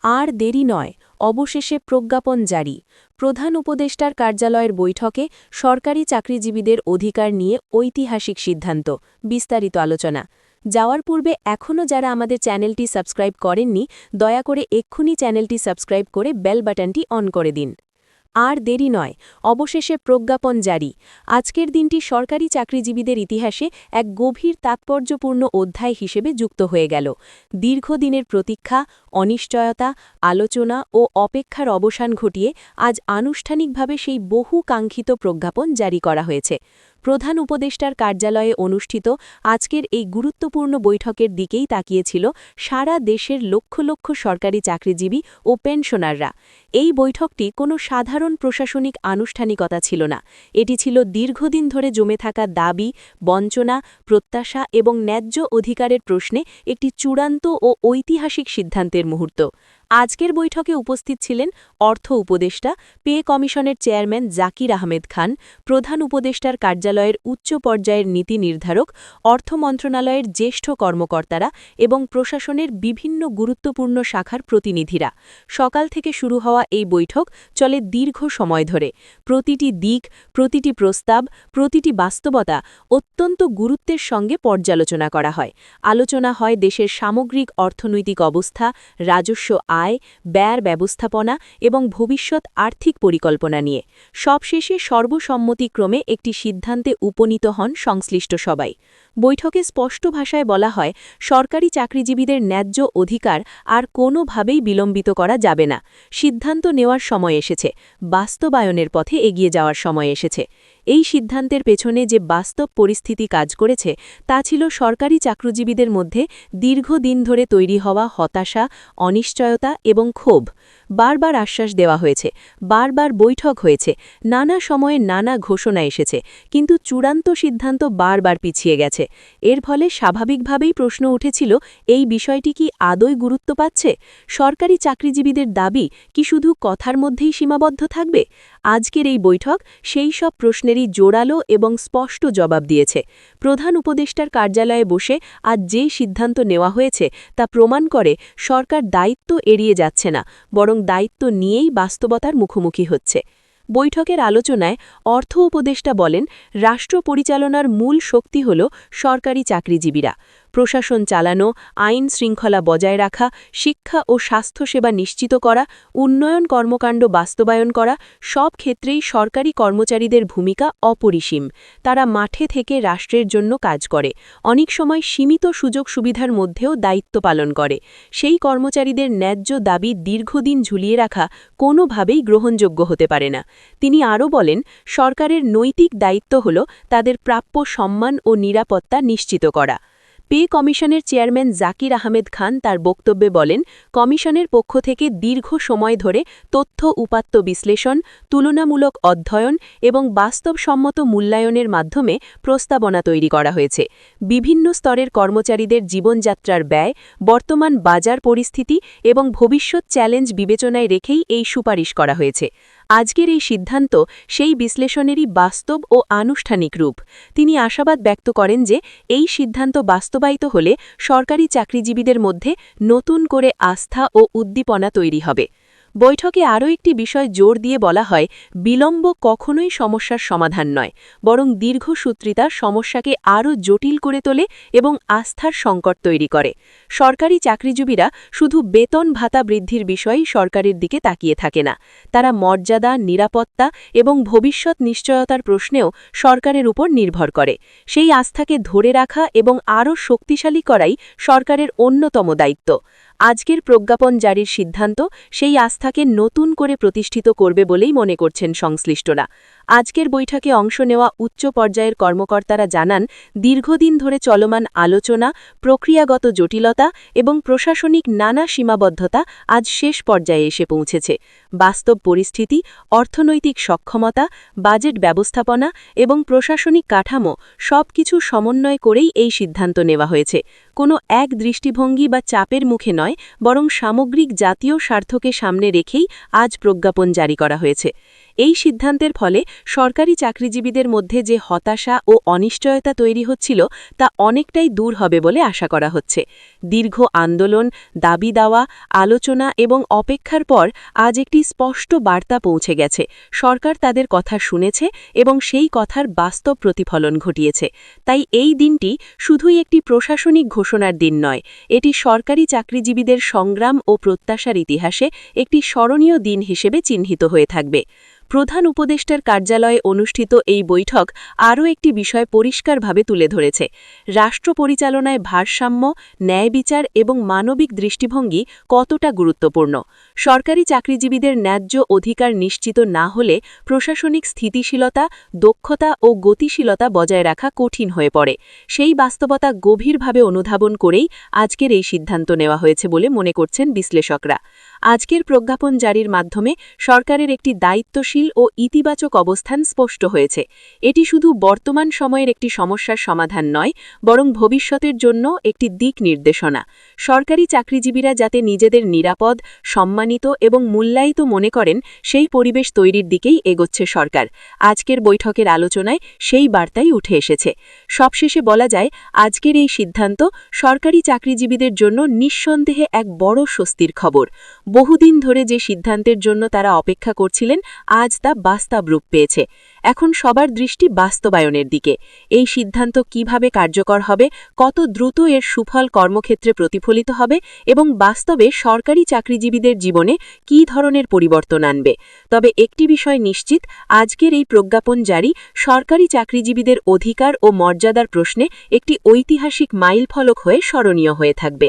আর দেরি নয়, অবশেষে প্রজ্ঞাপন জারি। প্রধান উপদেষ্টার কার্যালয়ের বৈঠকে সরকারি চাকরিজীবীদের অধিকার নিয়ে ঐতিহাসিক সিদ্ধান্ত। বিস্তারিত আলোচনা যাওয়ার পূর্বে এখনও যারা আমাদের চ্যানেলটি সাবস্ক্রাইব করেননি, দয়া করে এক্ষুনি চ্যানেলটি সাবস্ক্রাইব করে বেল বাটনটি অন করে দিন। আর দেরি নয়, অবশেষে প্রজ্ঞাপন জারি। আজকের দিনটি সরকারি চাকরিজীবীদের ইতিহাসে এক গভীর তাৎপর্যপূর্ণ অধ্যায় হিসেবে যুক্ত হয়ে গেল। দীর্ঘদিনের প্রতীক্ষা, অনিশ্চয়তা, আলোচনা ও অপেক্ষার অবসান ঘটিয়ে আজ আনুষ্ঠানিকভাবে সেই বহু কাঙ্ক্ষিত প্রজ্ঞাপন জারি করা হয়েছে। প্রধান উপদেষ্টার কার্যালয়ে অনুষ্ঠিত আজকের এই গুরুত্বপূর্ণ বৈঠকের দিকেই তাকিয়েছিল সারা দেশের লক্ষ লক্ষ সরকারি চাকরিজীবী ও পেনশনাররা। এই বৈঠকটি কোনো সাধারণ প্রশাসনিক আনুষ্ঠানিকতা ছিল না, এটি ছিল দীর্ঘদিন ধরে জমে থাকা দাবি, বঞ্চনা, প্রত্যাশা এবং ন্যায্য অধিকারের প্রশ্নে একটি চূড়ান্ত ও ঐতিহাসিক সিদ্ধান্তের মুহূর্ত। আজকের বৈঠকে উপস্থিত ছিলেন অর্থ উপদেষ্টা, পে কমিশনের চেয়ারম্যান জাকির আহমেদ খান, প্রধান উপদেষ্টার কার্যালয়ের উচ্চ পর্যায়ের নীতি নির্ধারক, অর্থ মন্ত্রণালয়ের জ্যেষ্ঠ কর্মকর্তারা এবং প্রশাসনের বিভিন্ন গুরুত্বপূর্ণ শাখার প্রতিনিধিরা। সকাল থেকে শুরু হওয়া এই বৈঠক চলে দীর্ঘ সময় ধরে। প্রতিটি দিক, প্রতিটি প্রস্তাব, প্রতিটি বাস্তবতা অত্যন্ত গুরুত্বের সঙ্গে পর্যালোচনা করা হয়। আলোচনা হয় দেশের সামগ্রিক অর্থনৈতিক অবস্থা, রাজস্ব আয়, ব্যয়ের ব্যবস্থাপনা এবং ভবিষ্যৎ আর্থিক পরিকল্পনা নিয়ে। সবশেষে সর্বসম্মতিক্রমে একটি সিদ্ধান্তে উপনীত হন সংশ্লিষ্ট সবাই। বৈঠকে স্পষ্ট ভাষায় বলা হয়, সরকারি চাকরিজীবীদের ন্যায্য অধিকার আর কোনোভাবেই বিলম্বিত করা যাবে না। সিদ্ধান্ত নেওয়ার সময় এসেছে, বাস্তবায়নের পথে এগিয়ে যাওয়ার সময় এসেছে। এই সিদ্ধান্তের পেছনে যে বাস্তব পরিস্থিতি কাজ করেছে তা ছিল সরকারি চাকরিজীবীদের মধ্যে দীর্ঘদিন ধরে তৈরি হওয়া হতাশা, অনিশ্চয়তা এবং ক্ষোভ। বারবার আশ্বাস দেওয়া হয়েছে, বারবার বৈঠক হয়েছে, নানা সময়ে নানা ঘোষণা এসেছে, কিন্তু চূড়ান্ত সিদ্ধান্ত বারবার পিছিয়ে গেছে। এর ফলে স্বাভাবিকভাবেই প্রশ্ন উঠেছিল, এই বিষয়টি কি আদৌ গুরুত্ব পাচ্ছে? সরকারি চাকরিজীবীদের দাবি কি শুধু কথার মধ্যেই সীমাবদ্ধ থাকবে? আজকের এই বৈঠক সেই সব প্রশ্নেরই জোরালো এবং স্পষ্ট জবাব দিয়েছে। প্রধান উপদেষ্টার কার্যালয়ে বসে আজ যে সিদ্ধান্ত নেওয়া হয়েছে তা প্রমাণ করে সরকার দায়িত্ব এড়িয়ে যাচ্ছে না, বরং দায়িত্ব নিয়েই বাস্তবতার মুখোমুখি হচ্ছে। বৈঠকের আলোচনায় অর্থ উপদেষ্টা বলেন, রাষ্ট্র পরিচালনার মূল শক্তি হল সরকারি চাকরিজীবীরা। প্রশাসন চালানো, আইন শৃঙ্খলা বজায় রাখা, শিক্ষা ও স্বাস্থ্যসেবা নিশ্চিত করা, উন্নয়ন কর্মকাণ্ড বাস্তবায়ন করা, সব ক্ষেত্রেই সরকারি কর্মচারীদের ভূমিকা অপরিসীম। তারা মাঠে থেকে রাষ্ট্রের জন্য কাজ করে, অনেক সময় সীমিত সুযোগ সুবিধার মধ্যেও দায়িত্ব পালন করে। সেই কর্মচারীদের ন্যায্য দাবি দীর্ঘদিন ঝুলিয়ে রাখা কোনোভাবেই গ্রহণযোগ্য হতে পারে না। তিনি আরও বলেন, সরকারের নৈতিক দায়িত্ব হল তাদের প্রাপ্য সম্মান ও নিরাপত্তা নিশ্চিত করা। পে কমিশনের চেয়ারম্যান জাকির আহমেদ খান তার বক্তব্যে বলেন, কমিশনের পক্ষ থেকে দীর্ঘ সময় ধরে তথ্য উপাত্ত বিশ্লেষণ, তুলনামূলক অধ্যয়ন এবং বাস্তবসম্মত মূল্যায়নের মাধ্যমে প্রস্তাবনা তৈরি করা হয়েছে। বিভিন্ন স্তরের কর্মচারীদের জীবনযাত্রার ব্যয়, বর্তমান বাজার পরিস্থিতি এবং ভবিষ্যৎ চ্যালেঞ্জ বিবেচনায় রেখেই এই সুপারিশ করা হয়েছে। আজকের এই সিদ্ধান্ত সেই বিশ্লেষণেরই বাস্তব ও আনুষ্ঠানিক রূপ। তিনি আশাবাদ ব্যক্ত করেন যে এই সিদ্ধান্ত বাস্তবায়িত হলে সরকারি চাকরিজীবীদের মধ্যে নতুন করে আস্থা ও উদ্দীপনা তৈরি হবে। বৈঠকে আরও একটি বিষয় জোর দিয়ে বলা হয়, বিলম্ব কখনোই সমস্যার সমাধান নয়, বরং দীর্ঘসূত্রিতা সমস্যাকে আরও জটিল করে তোলে এবং আস্থার সংকট তৈরি করে। সরকারি চাকরিজীবীরা শুধু বেতন ভাতা বৃদ্ধির বিষয়েই সরকারের দিকে তাকিয়ে থাকে না, তারা মর্যাদা, নিরাপত্তা এবং ভবিষ্যৎ নিশ্চয়তার প্রশ্নেও সরকারের উপর নির্ভর করে। সেই আস্থাকে ধরে রাখা এবং আরও শক্তিশালী করাই সরকারের অন্যতম দায়িত্ব। আজকের প্রজ্ঞাপন জারির সিদ্ধান্ত সেই আস্থাকে নতুন করে প্রতিষ্ঠিত করবে বলেই মনে করছেন সংশ্লিষ্টরা। আজকের বৈঠকে অংশ নেওয়া উচ্চ পর্যায়ের কর্মকর্তারা জানান, দীর্ঘদিন ধরে চলমান আলোচনা, প্রক্রিয়াগত জটিলতা এবং প্রশাসনিক নানা সীমাবদ্ধতা আজ শেষ পর্যায়ে এসে পৌঁছেছে। বাস্তব পরিস্থিতি, অর্থনৈতিক সক্ষমতা, বাজেট ব্যবস্থাপনা এবং প্রশাসনিক কাঠামো সবকিছু সমন্বয় করেই এই সিদ্ধান্ত নেওয়া হয়েছে। কোনো এক দৃষ্টিভঙ্গি বা চাপের মুখে নয়, বরং সামগ্রিক জাতীয় স্বার্থকে সামনে রেখেই আজ প্রজ্ঞাপন জারি করা হয়েছে। এই সিদ্ধান্তের ফলে সরকারি চাকরিজীবীদের মধ্যে যে হতাশা ও অনিশ্চয়তা তৈরি হচ্ছিল তা অনেকটাই দূর হবে বলে আশা করা হচ্ছে। দীর্ঘ আন্দোলন, দাবি দেওয়া, আলোচনা এবং অপেক্ষার পর আজ একটি স্পষ্ট বার্তা পৌঁছে গেছে। সরকার তাদের কথা শুনেছে এবং সেই কথার বাস্তব প্রতিফলন ঘটিয়েছে। তাই এই দিনটি শুধুই একটি প্রশাসনিক ঘোষণার দিন নয়, এটি সরকারি চাকরিজীবীদের সংগ্রাম ও প্রত্যাশার ইতিহাসে একটি স্মরণীয় দিন হিসেবে চিহ্নিত হয়ে থাকবে। প্রধান উপদেষ্টার কার্যালয়ে অনুষ্ঠিত এই বৈঠক আরও একটি বিষয় পরিষ্কারভাবে তুলে ধরেছে। রাষ্ট্র পরিচালনায় ভারসাম্য, ন্যায় বিচার এবং মানবিক দৃষ্টিভঙ্গি কতটা গুরুত্বপূর্ণ। সরকারি চাকরিজীবীদের ন্যায্য অধিকার নিশ্চিত না হলে প্রশাসনিক স্থিতিশীলতা, দক্ষতা ও গতিশীলতা বজায় রাখা কঠিন হয়ে পড়ে। সেই বাস্তবতা গভীরভাবে অনুধাবন করেই আজকের এই সিদ্ধান্ত নেওয়া হয়েছে বলে মনে করছেন বিশ্লেষকরা। আজকের প্রজ্ঞাপন জারির মাধ্যমে সরকারের একটি দায়িত্বশীল ও ইতিবাচক অবস্থান স্পষ্ট হয়েছে। এটি শুধু বর্তমান সময়ের একটি সমস্যার সমাধান নয়, বরং ভবিষ্যতের জন্য একটি দিক নির্দেশনা। সরকারি চাকরিজীবীরা যাতে নিজেদের নিরাপদ, সম্মানিত এবং মূল্যায়িত মনে করেন, সেই পরিবেশ তৈরির দিকেই এগোচ্ছে সরকার। আজকের বৈঠকের আলোচনায় সেই বার্তাই উঠে এসেছে। সবশেষে বলা যায়, আজকের এই সিদ্ধান্ত সরকারি চাকরিজীবীদের জন্য নিঃসন্দেহে এক বড় স্বস্তির খবর। বহুদিন ধরে যে সিদ্ধান্তের জন্য তারা অপেক্ষা করছিলেন, আজ তা বাস্তব রূপ পেয়েছে। এখন সবার দৃষ্টি বাস্তবায়নের দিকে। এই সিদ্ধান্ত কিভাবে কার্যকর হবে, কত দ্রুত এর সুফল কর্মক্ষেত্রে প্রতিফলিত হবে এবং বাস্তবে সরকারি চাকরিজীবীদের জীবনে কী ধরনের পরিবর্তন আনবে। তবে একটি বিষয় নিশ্চিত, আজকের এই প্রজ্ঞাপন জারি সরকারি চাকরিজীবীদের অধিকার ও মর্যাদার প্রশ্নে একটি ঐতিহাসিক মাইলফলক হয়ে স্মরণীয় হয়ে থাকবে।